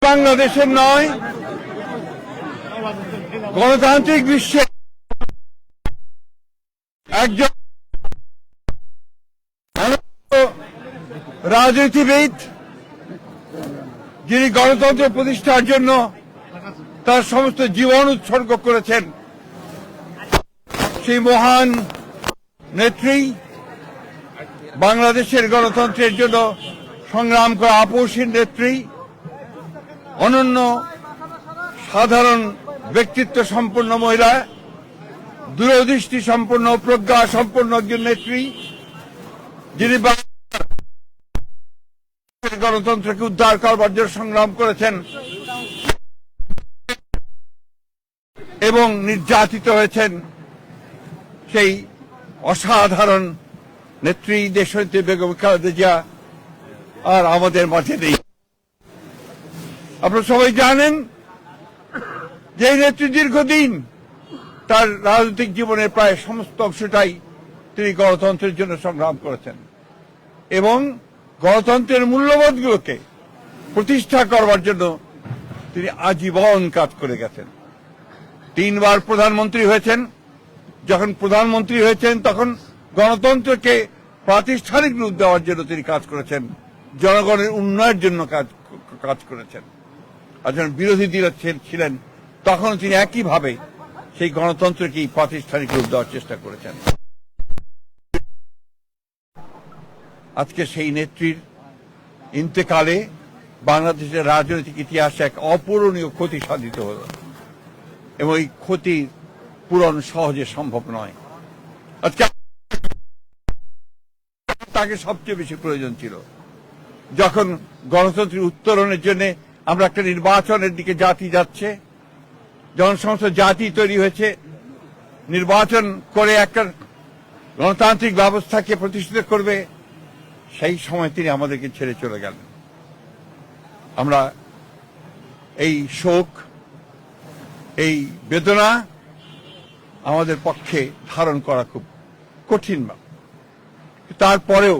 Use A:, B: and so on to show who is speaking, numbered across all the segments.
A: বাংলাদেশের নয়, গণতান্ত্রিক বিশ্বে একজন রাজনীতিবিদ যিনি গণতন্ত্র প্রতিষ্ঠার জন্য তার সমস্ত জীবন উৎসর্গ করেছেন, সেই মহান নেত্রী, বাংলাদেশের গণতন্ত্রের জন্য সংগ্রাম করা আপসহীন নেত্রী, অনন্য সাধারণ ব্যক্তিত্ব সম্পন্ন মহিলা, দূরদৃষ্টি সম্পন্ন প্রজ্ঞা সম্পন্ন একজন নেত্রী, যিনি গণতন্ত্রকে উদ্ধার করবার জন্য সংগ্রাম করেছেন এবং নির্যাতিত হয়েছেন, সেই অসাধারণ নেত্রী দেশনেত্রী বেগম খালেদা জিয়া আর আমাদের মাঝে নেই। আপনারা সবাই জানেন যে এই নেত্রী দীর্ঘদিন তার রাজনৈতিক জীবনের প্রায় সমস্ত অংশটাই তিনি গণতন্ত্রের জন্য সংগ্রাম করেছেন এবং গণতন্ত্রের মূল্যবোধগুলোকে প্রতিষ্ঠা করবার জন্য তিনি আজীবন কাজ করে গেছেন। 3 বার প্রধানমন্ত্রী হয়েছেন। যখন প্রধানমন্ত্রী হয়েছেন তখন গণতন্ত্রকে প্রাতিষ্ঠানিক রূপ দেওয়ার জন্য তিনি কাজ করেছেন, জনগণের উন্নয়নের জন্য কাজ করেছেন। আর যখন বিরোধী দল ছিলেন তখন তিনি একইভাবে সেই গণতন্ত্রকে প্রাতিষ্ঠানিক রূপ দেওয়ার চেষ্টা করেছেন। আজকে সেই নেত্রীর ইন্তেকালে বাংলাদেশের রাজনৈতিক ইতিহাসে এক অপূরণীয় ক্ষতি সাধিত হল এবং এই ক্ষতি পূরণ সহজে সম্ভব নয়। আজকে তাকে সবচেয়ে বেশি প্রয়োজন ছিল যখন গণতন্ত্রের উত্তরণের জন্য আমরা একটা নির্বাচনের দিকে জাতি যাচ্ছে, যখন সমস্ত জাতি তৈরি হয়েছে, নির্বাচন করে একটা গণতান্ত্রিক ব্যবস্থাকে প্রতিষ্ঠিত করবে, সেই সময় তিনি আমাদেরকে ছেড়ে চলে গেলেন। আমরা এই শোক, এই বেদনা আমাদের পক্ষে ধারণ করা খুব কঠিন। তারপরেও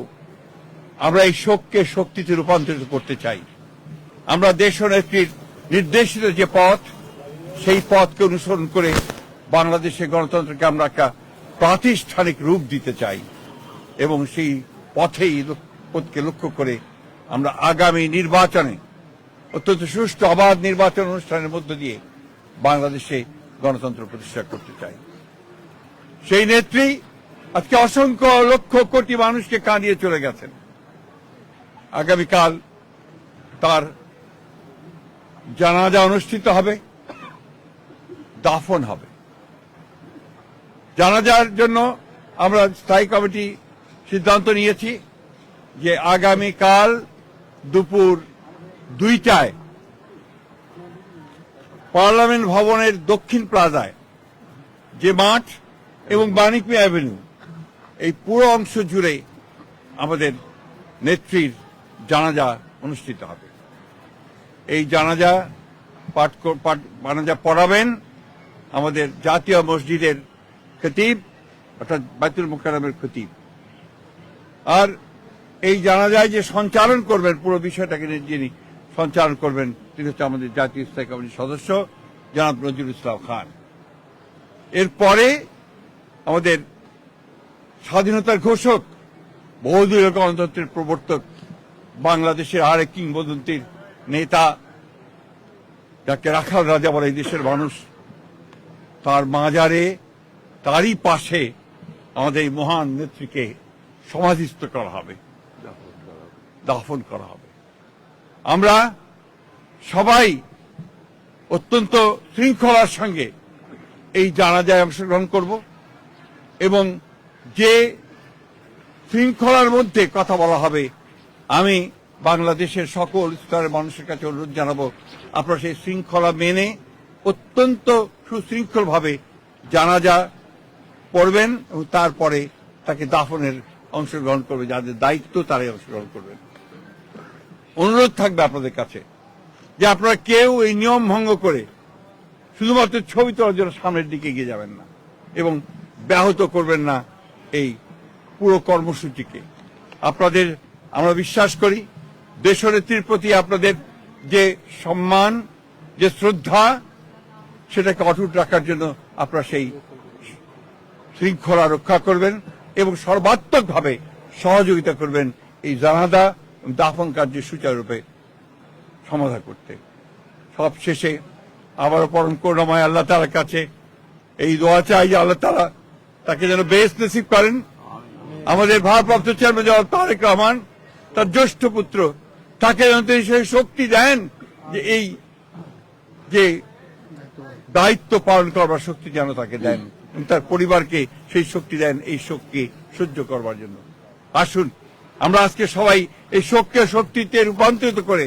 A: আমরা এই শোককে শক্তিতে রূপান্তরিত করতে চাই। আমরা দেশনেত্রীর নির্দেশিত যে পথ, সেই পথকে অনুসরণ করে বাংলাদেশের গণতন্ত্রকে আমরা একটা প্রাতিষ্ঠানিক রূপ দিতে চাই এবং সেই পথকে লক্ষ্য করে আমরা আগামী নির্বাচনে অত্যন্ত সুষ্ঠু অবাধ নির্বাচন অনুষ্ঠানের মধ্য দিয়ে বাংলাদেশে গণতন্ত্র প্রতিষ্ঠা করতে চাই। সেই নেত্রী আজকে অসংখ্য লক্ষ কোটি মানুষকে কাঁদিয়ে চলে গেছেন। আগামীকাল তার জানাজা অনুষ্ঠিত হবে, দাফন হবে। জানাজার জন্য আমরা স্থায়ী কমিটি সিদ্ধান্ত নিয়েছি যে আগামীকাল দুপুর 2টায় পার্লামেন্ট ভবনের দক্ষিণ প্লাজায় যে মাঠ এবং বাণিজ্য অ্যাভিনিউ, এই পুরো অংশ জুড়ে আমাদের নেত্রীর জানাজা অনুষ্ঠিত হবে। এই জানাজা পড়াবেন আমাদের জাতীয় মসজিদের খতিব, অর্থাৎ বাইতুল মুকাররমের খতিব। আর এই জানাজায় যে সঞ্চালন করবেন, পুরো বিষয়টাকে যিনি সঞ্চালন করবেন, তিনি হচ্ছে আমাদের জাতীয় স্থায়ী কমিটির সদস্য জনাব নজরুল ইসলাম খান। এরপরে আমাদের স্বাধীনতার ঘোষক, বহুদলীয় গণতন্ত্রের প্রবর্তক, বাংলাদেশের আরেক কিংবদন্তির নেতা, যাকে রাখাল রাজা বলে এই দেশের মানুষ, তার মাজারে, তারই পাশে আমাদের এই মহান নেত্রীকে সমাধিস্থ করা হবে, দাফন করা হবে। আমরা সবাই অত্যন্ত শৃঙ্খলার সঙ্গে এই জানাজায় অংশগ্রহণ করব এবং যে শৃঙ্খলার মধ্যে কথা বলা হবে, আমি বাংলাদেশের সকল স্তরের মানুষের কাছে অনুরোধ জানাবো, আপনারা সেই শৃঙ্খলা মেনে অত্যন্ত সুশৃঙ্খলভাবে জানাজা পড়বেন এবং তারপরে তাকে দাফনের অংশগ্রহণ করবে, যাদের দায়িত্ব তারাই অংশগ্রহণ করবেন। অনুরোধ থাকবে আপনাদের কাছে যে আপনারা কেউ এই নিয়ম ভঙ্গ করে শুধুমাত্র ছবি তোলার জন্য সামনের দিকে এগিয়ে যাবেন না এবং ব্যাহত করবেন না এই পুরো কর্মসূচিকে। আপনাদের আমরা বিশ্বাস করি দেশনেত্রীর প্রতি আপনাদের যে সম্মান, যে শ্রদ্ধা, সেটাকে অটুট রাখার জন্য আপনারা সেই শৃঙ্খলা রক্ষা করবেন এবং সর্বাত্মকভাবে সহযোগিতা করবেন এই জানাজা দাফন কার্য সুচারুরূপে সমাধা করতে। সব শেষে আবারও পরম করুণাময় আল্লাহ তাআলার কাছে এই দোয়া চাই যে আল্লাহ তাআলা তাকে যেন বেহেশত নসিব করেন। আমাদের ভারপ্রাপ্ত চেয়ারম্যান জনাব তারেক রহমান, তার জ্যেষ্ঠ পুত্র, তাকে যেন তিনি সেই শক্তি দেন যে এই যে দায়িত্ব পালন করবার শক্তি যেন তাকে দেন, তার পরিবারকে সেই শক্তি দেন এই শোককে সহ্য করবার জন্য। আসুন আমরা আজকে সবাই এই শোককে শক্তিতে রূপান্তরিত করে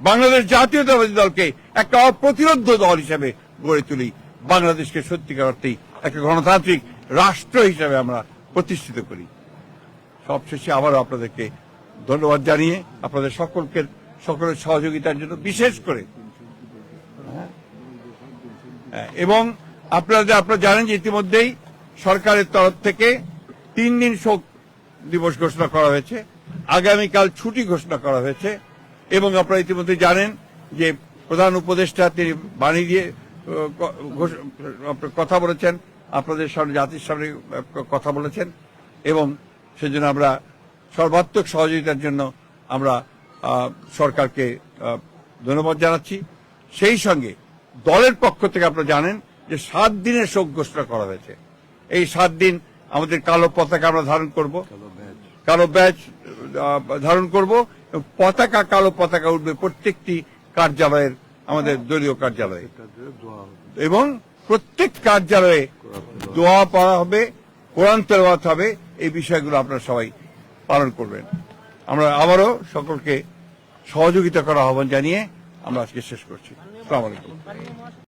A: বাংলাদেশ জাতীয়তাবাদী দলকে একটা অপ্রতিরোধ্য দল হিসেবে গড়ে তুলি, বাংলাদেশকে সত্যিকার অর্থেই একটা গণতান্ত্রিক রাষ্ট্র হিসেবে আমরা প্রতিষ্ঠিত করি। সবশেষে আবারও আপনাদেরকে ধন্যবাদ জানিয়ে আপনাদের সকলের সহযোগিতার জন্য বিশেষ করে, এবং আপনারা জানেন যে ইতিমধ্যেই সরকারের তরফ থেকে 3 দিন শোক দিবস ঘোষণা করা হয়েছে, আগামীকাল ছুটি ঘোষণা করা হয়েছে, এবং আপনারা ইতিমধ্যে জানেন যে প্রধান উপদেষ্টা তিনি বাণী দিয়ে কথা বলেছেন, আপনাদের সামনে জাতির সামনে কথা বলেছেন, এবং সেজন্য আমরা সর্বাত্মক সহযোগিতার জন্য আমরা সরকারকে ধন্যবাদ জানাচ্ছি। সেই সঙ্গে দলের পক্ষ থেকে আপনারা জানেন যে 7 দিনের শোক ঘোষণা করা হয়েছে। এই 7 দিন আমাদের কালো পতাকা আমরা ধারণ করব, কালো ব্যাজ ধারণ করব, কালো পতাকা উঠবে প্রত্যেকটি কার্যালয়ের, আমাদের দলীয় কার্যালয়ে, এবং প্রত্যেক কার্যালয়ে দোয়া পড়া হবে, কোরআন তেলাওয়াত হবে। এই বিষয়গুলো আপনারা সবাই পালন করবেন। আমরা আবারও সকলকে সহযোগিতা করার আহ্বান জানিয়ে আমরা আজকে শেষ করছি। আসসালামু আলাইকুম।